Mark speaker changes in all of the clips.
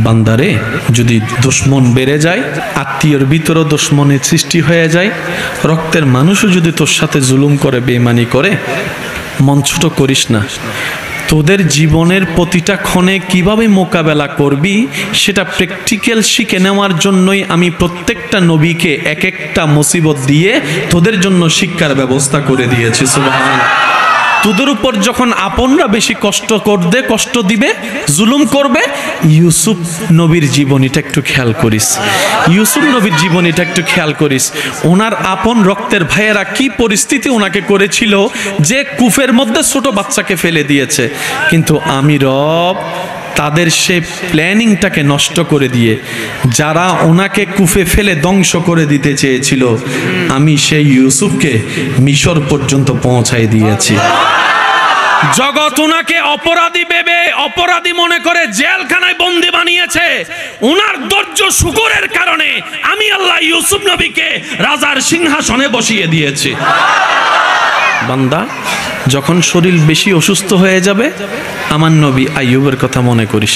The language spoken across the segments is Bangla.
Speaker 1: বান্দারে, যদি দুশ্মন বেড়ে যায়, আত্মীয়র ভিতরও দুশ্মনের সৃষ্টি হয়ে যায়, রক্তের মানুষও যদি তোর সাথে জুলুম করে, বেঈমানি করে, মন ছোট করিস না। তোদের জীবনের প্রতিটা ক্ষণে কিভাবে মোকাবেলা করবি সেটা প্র্যাকটিক্যাল শিখে নেওয়ার জন্যই আমি প্রত্যেকটা নবীকে এক একটা মুসিবত দিয়ে তোদের জন্য শিক্ষার ব্যবস্থা করে দিয়েছি। সুবহানাল্লাহ। তোদের উপর যখন আপনরা বেশি কষ্ট দিবে, জুলুম করবে, ইউসুফ নবীর জীবনীটা একটু খেয়াল করিস। ইউসুফ নবীর জীবনীটা একটু খেয়াল করিস। ওনার আপন রক্তের ভাইয়েরা কি পরিস্থিতি ওনাকে করেছিল, যে কূপের মধ্যে ছোট বাচ্চাকে ফেলে দিয়েছে, কিন্তু আমি রব তাদের সে প্ল্যানিংটাকে নষ্ট করে দিয়ে, যারা ওনাকে কূপে ফেলে ধ্বংস করে দিতে চেয়েছিল, আমি সেই ইউসুফকে মিশর পর্যন্ত পৌঁছাই দিয়েছি। জগৎ ওনাকে অপরাধী ভেবে, অপরাধী মনে করে জেলখানায় বন্দী বানিয়েছে। ওনার ধৈর্য শুকরের কারণে আমি আল্লাহ ইউসুফ নবীকে রাজার সিংহাসনে বসিয়ে দিয়েছি। বান্দা, যখন শরীর বেশি অসুস্থ হয়ে যাবে, আমার নবী আইয়ুবের কথা মনে করিস।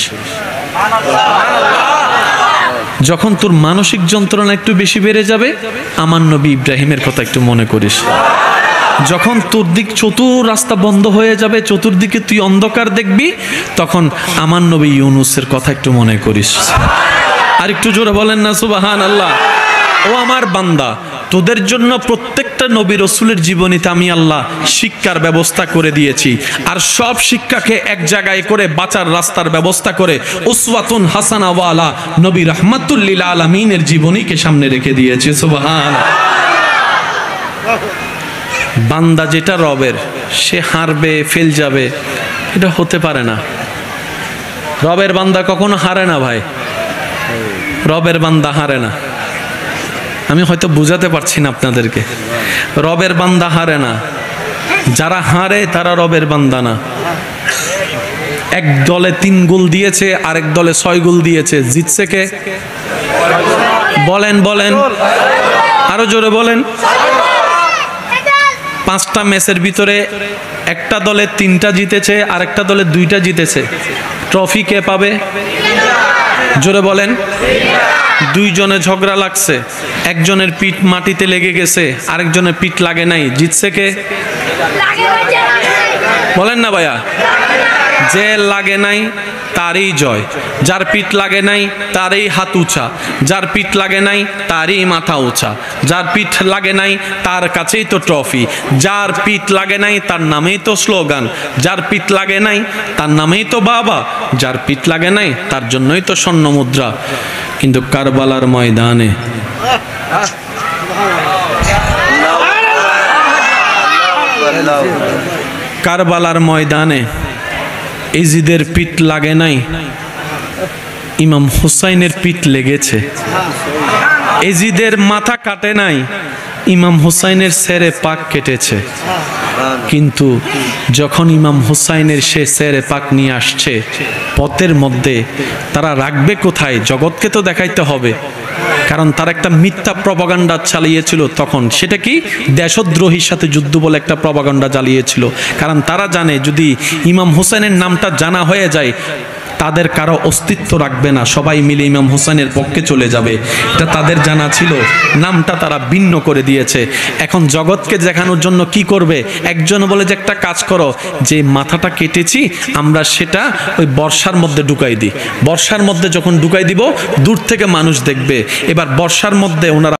Speaker 1: যখন তোর মানসিক যন্ত্রণা একটু বেশি বেড়ে যাবে, আমার নবী ইব্রাহিমের কথা একটু মনে করিস। যখন তোর দিক চতুর রাস্তা বন্ধ হয়ে যাবে, চতুর্দিকে তুই অন্ধকার দেখবি, তখন আমার নবী ইউনুসের কথা একটু মনে করিস। আর একটু জোরে বলেন না সুবহানাল্লাহ। ও আমার বান্দা, তোদের জন্য প্রত্যেকটা নবী রাসূলের জীবনীতে আমি আল্লাহ শিক্ষার ব্যবস্থা করে দিয়েছি। আর সব শিক্ষাকে এক জায়গায় করে বাঁচার রাস্তার ব্যবস্থা করে উসওয়াতুন হাসানা ওয়ালা নবী রাহমাতুল লিল আলামিনের জীবনীকে সামনে রেখে দিয়েছি। সুবহানাল্লাহ। বান্দা যেটা রবের, সে হারবে, ফেল যাবে, এটা হতে পারে না। রবের বান্দা কখনো হারে না ভাই, রবের বান্দা হারে না। আমি হয়তো বুঝাতে পারছি না আপনাদেরকে। রবের বান্দা হারে না। যারা হারে তারা রবের বান্দা না। এক দলে 3 গোল দিয়েছে, আরেক দলে 6 গোল দিয়েছে, জিতছে কে? বলেন বলেন, আরো জোরে বলেন। 5টা ম্যাচের ভিতরে একটা দলে 3টা জিতেছে, আরেকটা দলে 2টা জিতেছে। ট্রফি কে পাবে? জোরে বলেন। 2 জনে ঝগড়া লাগছে, একজনের পিঠ মাটিতে লেগে গেছে, আরেকজনের পিঠ লাগে নাই, জিতছে কে? বলেন না ভাইয়া। যে লাগে নাই তারই জয়, যার পিঠ লাগে নাই তারই হাত উঁচা, যার পিঠ লাগে নাই তারই মাথা উঁচা, যার পিঠ লাগে নাই তার কাছেই তো ট্রফি, যার পিঠ লাগে নাই তার নামেই তো স্লোগান, যার পিঠ লাগে নাই তার নামেই তো বাবা, যার পিঠ লাগে নাই তার জন্যই তো স্বর্ণ মুদ্রা। কিন্তু কারবালার ময়দানে ইজিদের পিঠ লাগে নাই, ইমাম হুসাইনের পিঠ লেগেছে। ইজিদের মাথা কাটে নাই, ইমাম হুসাইনের সেরে পাক কেটেছে। কিন্তু যখন ইমাম হুসাইনের সে সেরে পাক নিয়ে আসছে, পথের মধ্যে তারা রাখবে কোথায়? জগৎকে তো দেখাইতে হবে, কারণ তার একটা মিথ্যা প্রপাগান্ডা চালিয়েছিল তখন। সেটা কি? দেশদ্রোহীর সাথে যুদ্ধ বলে একটা প্রপাগান্ডা চালিয়েছিল। কারণ তারা জানে যদি ইমাম হুসাইনের নামটা জানা হয়ে যায়, তাদের কারো অস্তিত্ব রাখবে না, সবাই মিলে ইমাম হুসাইনের পক্ষে চলে যাবে। এটা তাদের জানা ছিল, নামটা তারা ভিন্ন করে দিয়েছে। এখন জগৎকে দেখানোর জন্য কি করবে? একজন বলে যে একটা কাজ করো, যে মাথাটা কেটেছি আমরা সেটা ওই বর্ষার মধ্যে ঢুকাই দিই। বর্ষার মধ্যে যখন ঢুকাই দিব, দূর থেকে মানুষ দেখবে। এবার বর্ষার মধ্যে ওনারা